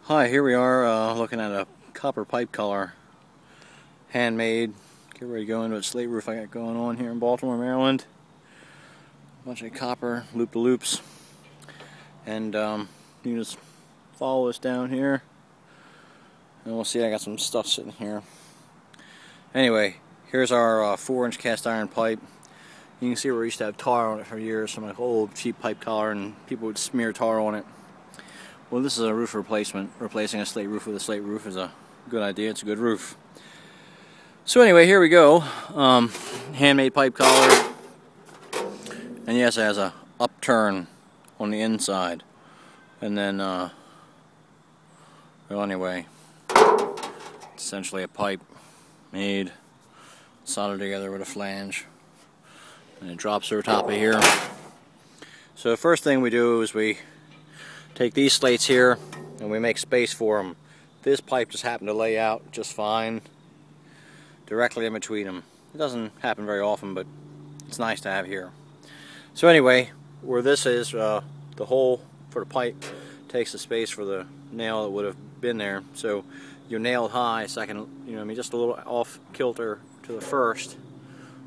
Hi, here we are looking at a copper pipe collar, handmade. Get ready to go into a slate roof I got going on here in Baltimore, Maryland. A bunch of copper loop-the-loops, and you can just follow us down here, and we'll see I got some stuff sitting here. Anyway, here's our 4-inch cast iron pipe. You can see where we used to have tar on it for years, some like old cheap pipe collar, and people would smear tar on it. Well, this is a roof replacement. Replacing a slate roof with a slate roof is a good idea. It's a good roof. So anyway, here we go. Handmade pipe collar. And yes, it has a upturn on the inside. And then, well anyway, it's essentially a pipe made, soldered together with a flange. And it drops over top of here. So the first thing we do is we take these slates here and we make space for them. This pipe just happened to lay out just fine directly in between them. It doesn't happen very often, but it's nice to have here. So anyway, where this is, the hole for the pipe takes the space for the nail that would have been there. So you nail it high, second, just a little off kilter to the first,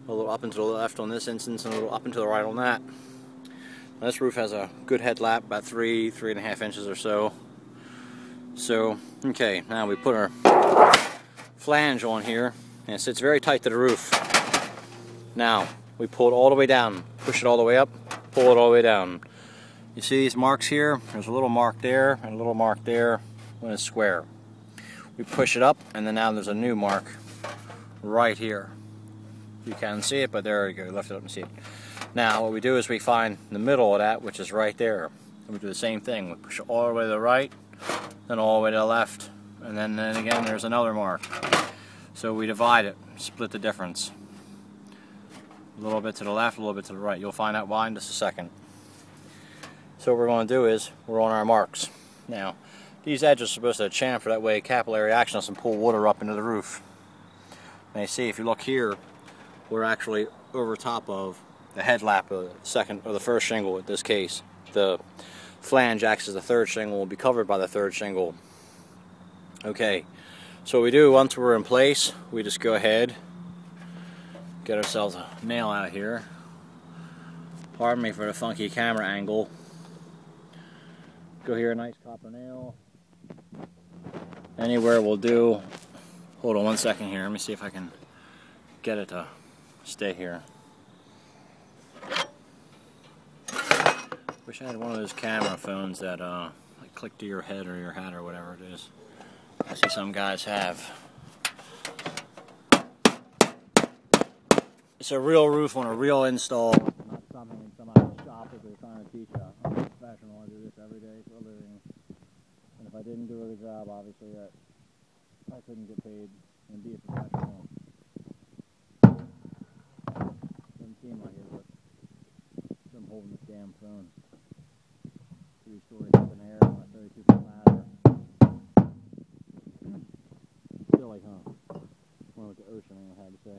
a little up and to the left on this instance, and a little up and to the right on that. Now, this roof has a good head lap, about 3.5 inches or so. So, okay, now we put our flange on here, and it sits very tight to the roof. Now, we pull it all the way down, push it all the way up, pull it all the way down. You see these marks here? There's a little mark there, and a little mark there when it's square. We push it up, and then now there's a new mark right here. You can't see it, but there you go, lift it up and see it. Now what we do is we find the middle of that, which is right there. And we do the same thing. We push it all the way to the right, then all the way to the left, and then again there's another mark. So we divide it, split the difference. A little bit to the left, a little bit to the right. You'll find out why in just a second. So what we're going to do is we're on our marks. Now these edges are supposed to chamfer, that way capillary action doesn't pull water up into the roof. Now you see, if you look here, we're actually over top of the head lap of the second or the first shingle. In this case, the flange acts as the third shingle, will be covered by the third shingle. Okay, so what we do once we're in place, we just go ahead, get ourselves a nail out here. Pardon me for the funky camera angle. Go here, a nice copper nail. Anywhere will do. Hold on one second here. Let me see if I can get it to stay here. Wish I had one of those camera phones that like click to your head or your hat or whatever it is. I see some guys have. It's a real roof on a real install, not something in somebody's shop that they're trying to teach you. I'm a professional. I do this every day for a living. And if I didn't do a good job, obviously I couldn't get paid and be a professional. Doesn't seem like it, but I'm holding this damn phone. 3 stories up in the air on a 32-foot ladder. Silly, huh? One with the ocean, I had to say.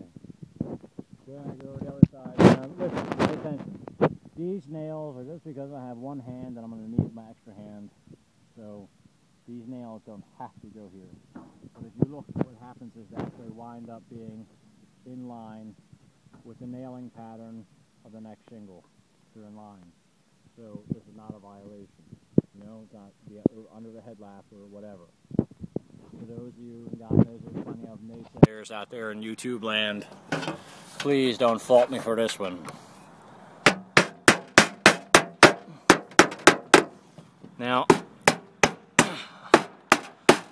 Then I go to the other side. Now, listen, pay attention. These nails are just because I have one hand and I'm going to need my extra hand. So these nails don't have to go here. But if you look, what happens is that they wind up being in line with the nailing pattern of the next shingle. They're in line. So this is not a violation. It's not under the head lap or whatever. For those of you, and God knows there's plenty of naysayers out there in YouTube land, please don't fault me for this one. Now,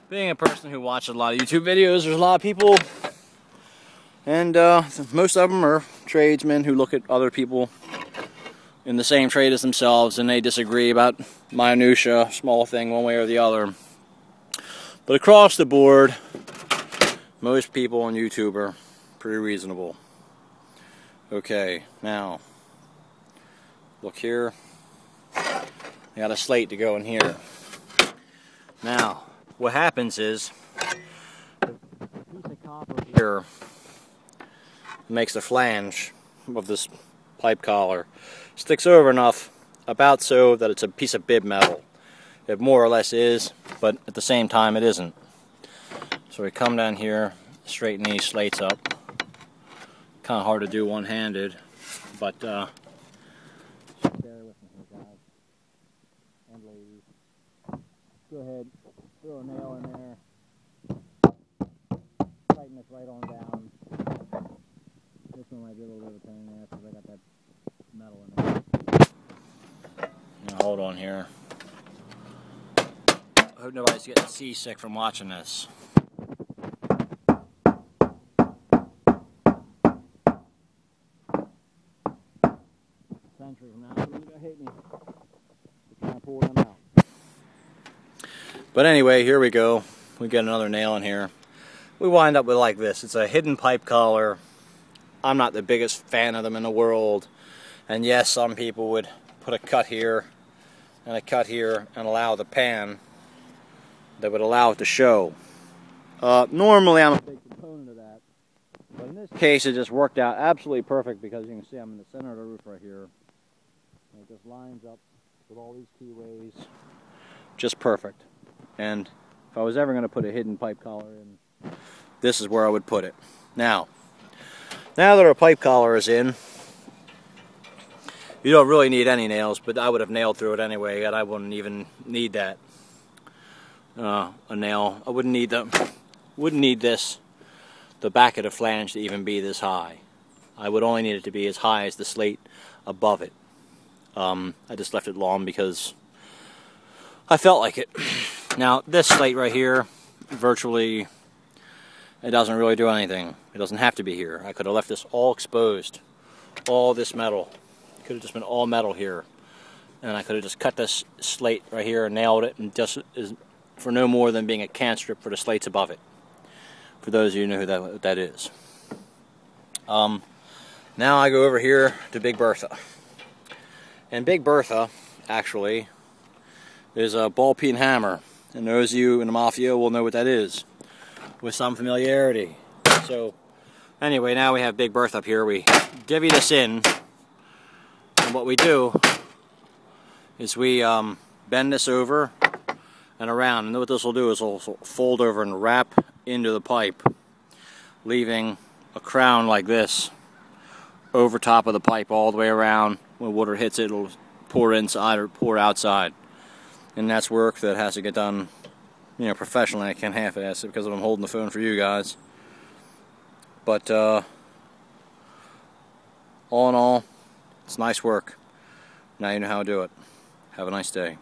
being a person who watches a lot of YouTube videos, there's a lot of people, and most of them are tradesmen who look at other people in the same trade as themselves, and they disagree about minutia, small thing one way or the other. But across the board, most people on YouTube are pretty reasonable. Okay, now look here. I got a slate to go in here. Now, what happens is the piece of copper here makes the flange of this pipe collar sticks over enough, about so that it's a piece of bib metal. It more or less is. but at the same time it isn't. So we come down here, straighten these slates up. Kind of hard to do one-handed, but bear with me here, guys and ladies. Go ahead, throw a nail in there, tighten this right on down. This one might be a little bit of a pain in the ass because I got that metal in there. Now hold on here. I hope nobody's getting seasick from watching this. Century from now, you're gonna hate me. Trying to pull them out. But anyway, here we go. We get another nail in here. We wind up with like this. It's a hidden pipe collar. I'm not the biggest fan of them in the world. And yes, some people would put a cut here and a cut here and allow the pan that would allow it to show. Normally I'm a big proponent of that. But in this case it just worked out absolutely perfect because you can see I'm in the center of the roof right here. And it just lines up with all these keyways. Just perfect. And if I was ever going to put a hidden pipe collar in, this is where I would put it. Now that our pipe collar is in, you don't really need any nails, but I would have nailed through it anyway, and I wouldn't even need that. A nail. I wouldn't need this, the back of the flange to even be this high. I would only need it to be as high as the slate above it. I just left it long because I felt like it. Now this slate right here, virtually, it doesn't really do anything. It doesn't have to be here. I could have left this all exposed, all this metal. It could have just been all metal here, and I could have just cut this slate right here and nailed it, and just is for no more than being a can strip for the slates above it. For those of you who know who that is. Now I go over here to Big Bertha. And Big Bertha, actually, is a ball-peen hammer. And those of you in the Mafia will know what that is, with some familiarity. So, anyway, now we have Big Bertha up here. We divvy this in, and what we do is we bend this over and around. And what this will do is it'll fold over and wrap into the pipe, leaving a crown like this over top of the pipe all the way around. When water hits it, it'll pour inside or pour outside. And that's work that has to get done, you know, professionally. I can't half-ass it because I'm holding the phone for you guys. But all in all, it's nice work. Now you know how to do it. Have a nice day.